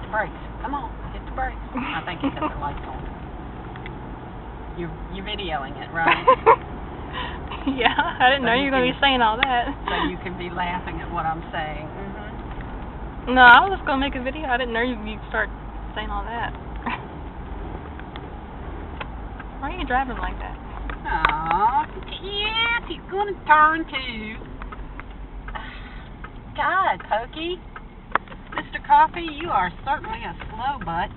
the brakes. Come on, hit the brakes. I think he has the lights on. You're videoing it, right? Yeah, I didn't know you were going to be saying all that. So you can be laughing at what I'm saying. No, I was just going to make a video. I didn't know you'd start saying all that. Why are you driving like that? Aw, yes, he's going to turn too. God, Pokey. Mr. Coffee, you are certainly a slow butt.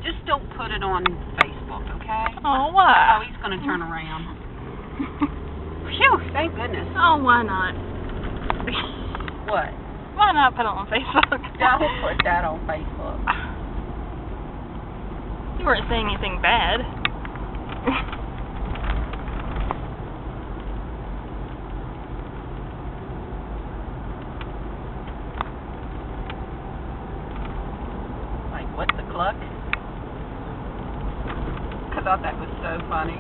Just don't put it on Facebook, okay? Oh, why? Oh, he's going to turn around. Phew, thank goodness. Oh, why not? What? Why not put it on Facebook? Don't put that on Facebook. You weren't saying anything bad. Like, what the cluck? I thought that was so funny.